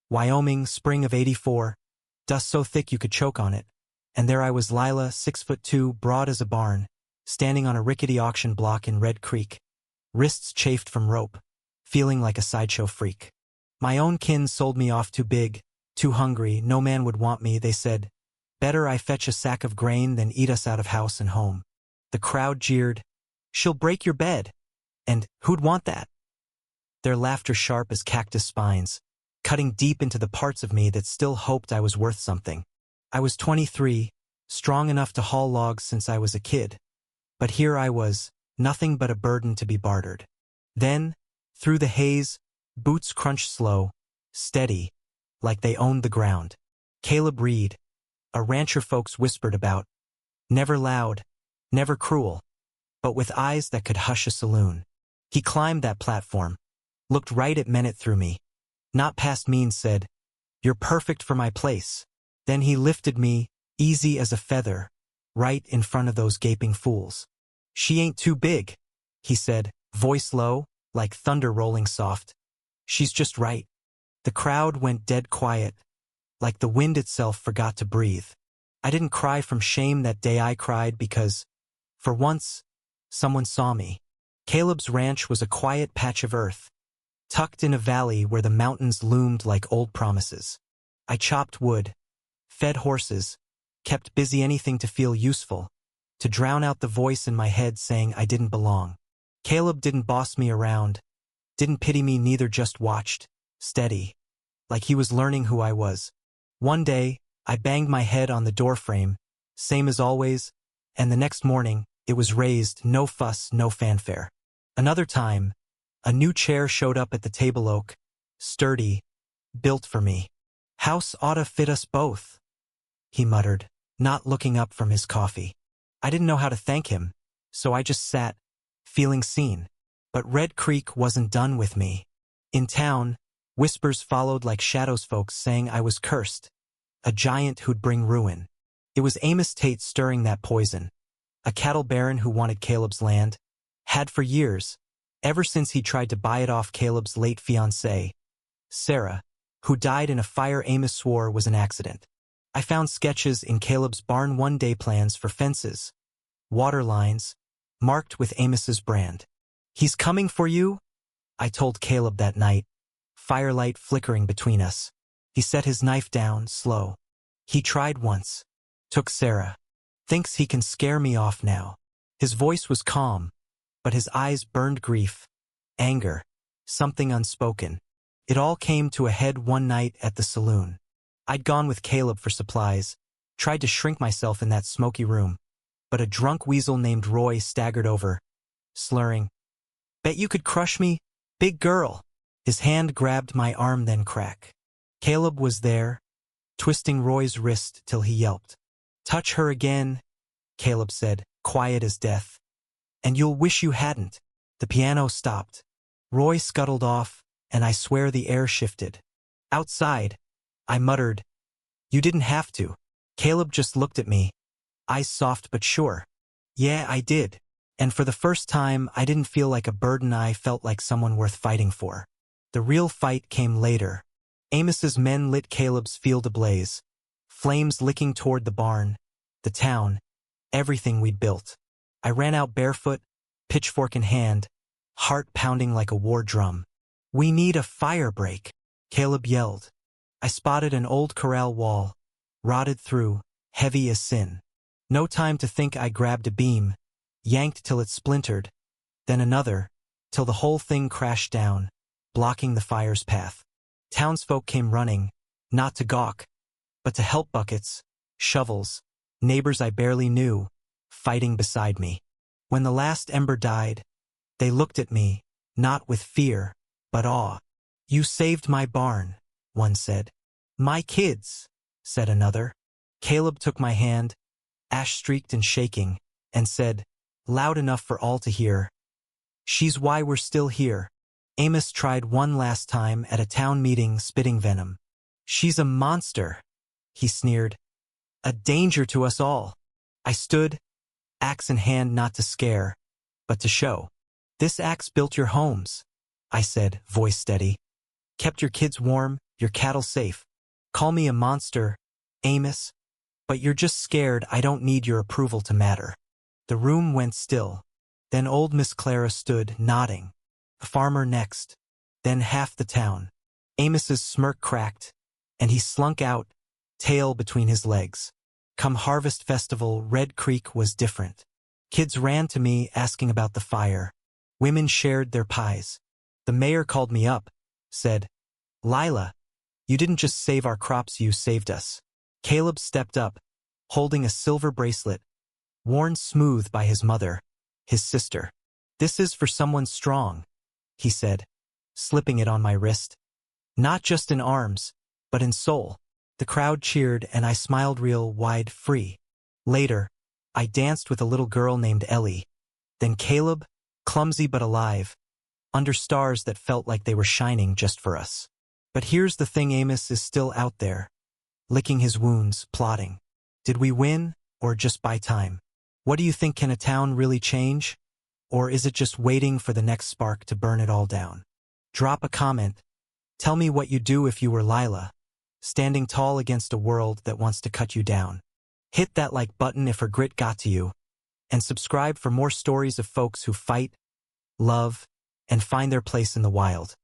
Wyoming, spring of '84. Dust so thick you could choke on it. And there I was, Lila, 6'2", broad as a barn, standing on a rickety auction block in Red Creek, wrists chafed from rope, feeling like a sideshow freak. My own kin sold me off too big, too hungry, no man would want me, they said. Better I fetch a sack of grain than eat us out of house and home. The crowd jeered, "She'll break your bed." And who'd want that? Their laughter sharp as cactus spines, cutting deep into the parts of me that still hoped I was worth something. I was 23, strong enough to haul logs since I was a kid. But here I was, nothing but a burden to be bartered. Then, through the haze, boots crunched slow, steady, like they owned the ground. Caleb Reed, a rancher folks whispered about. Never loud, never cruel, but with eyes that could hush a saloon. He climbed that platform, looked right at men it through me. Not past me, and said, "You're perfect for my place." Then he lifted me, easy as a feather, right in front of those gaping fools. "She ain't too big," he said, voice low, like thunder rolling soft. "She's just right." The crowd went dead quiet, like the wind itself forgot to breathe. I didn't cry from shame that day, I cried because, for once, someone saw me. Caleb's ranch was a quiet patch of earth, tucked in a valley where the mountains loomed like old promises. I chopped wood, fed horses, kept busy, anything to feel useful, to drown out the voice in my head saying I didn't belong. Caleb didn't boss me around, didn't pity me, neither, just watched, steady, like he was learning who I was. One day, I banged my head on the doorframe, same as always, and the next morning, it was raised, no fuss, no fanfare. Another time, a new chair showed up at the table oak, sturdy, built for me. "House oughta fit us both," he muttered, not looking up from his coffee. I didn't know how to thank him, so I just sat, feeling seen. But Red Creek wasn't done with me. In town, whispers followed like shadows, folks saying I was cursed, a giant who'd bring ruin. It was Amos Tate stirring that poison, a cattle baron who wanted Caleb's land, had for years, ever since he tried to buy it off Caleb's late fiancée, Sarah, who died in a fire Amos swore was an accident. I found sketches in Caleb's barn one day, plans for fences, water lines, marked with Amos's brand. "He's coming for you," I told Caleb that night, firelight flickering between us. He set his knife down, slow. "He tried once. Took Sarah. Thinks he can scare me off now." His voice was calm, but his eyes burned grief, anger, something unspoken. It all came to a head one night at the saloon. I'd gone with Caleb for supplies, tried to shrink myself in that smoky room, but a drunk weasel named Roy staggered over, slurring, "Bet you could crush me, big girl." His hand grabbed my arm, then crack. Caleb was there, twisting Roy's wrist till he yelped. "Touch her again," Caleb said, quiet as death, "and you'll wish you hadn't." The piano stopped. Roy scuttled off, and I swear the air shifted. Outside, I muttered, "You didn't have to." Caleb just looked at me, eyes soft but sure. Yeah, I did. And for the first time, I didn't feel like a burden, I felt like someone worth fighting for. The real fight came later. Amos's men lit Caleb's field ablaze, flames licking toward the barn, the town, everything we'd built. I ran out barefoot, pitchfork in hand, heart pounding like a war drum. "We need a fire break," Caleb yelled. I spotted an old corral wall, rotted through, heavy as sin. No time to think, I grabbed a beam, yanked till it splintered, then another, till the whole thing crashed down, blocking the fire's path. Townsfolk came running, not to gawk, but to help, buckets, shovels, neighbors I barely knew, fighting beside me. When the last ember died, they looked at me, not with fear, but awe. "You saved my barn," one said. "My kids," said another. Caleb took my hand, ash-streaked and shaking, and said, loud enough for all to hear, "She's why we're still here." Amos tried one last time at a town meeting, spitting venom. "She's a monster," he sneered. "A danger to us all." I stood, axe in hand, not to scare, but to show. "This axe built your homes," I said, voice steady. "Kept your kids warm, Your cattle safe. Call me a monster, Amos, but you're just scared. I don't need your approval to matter. The room went still. Then old Miss Clara stood, nodding. The farmer next. Then half the town. Amos's smirk cracked, and he slunk out, tail between his legs. Come Harvest Festival, Red Creek was different. Kids ran to me asking about the fire. Women shared their pies. The mayor called me up, said, Lila, you didn't just save our crops, you saved us. Caleb stepped up, holding a silver bracelet, worn smooth by his mother, his sister. This is for someone strong, he said, slipping it on my wrist. Not just in arms, but in soul. The crowd cheered and I smiled real wide free. Later, I danced with a little girl named Ellie. Then Caleb, clumsy but alive, under stars that felt like they were shining just for us. But here's the thing, Amos is still out there, licking his wounds, plotting. Did we win, or just buy time? What do you think, can a town really change? Or is it just waiting for the next spark to burn it all down? Drop a comment. Tell me what you'd do if you were Lila, standing tall against a world that wants to cut you down. Hit that like button if her grit got to you, and subscribe for more stories of folks who fight, love, and find their place in the wild.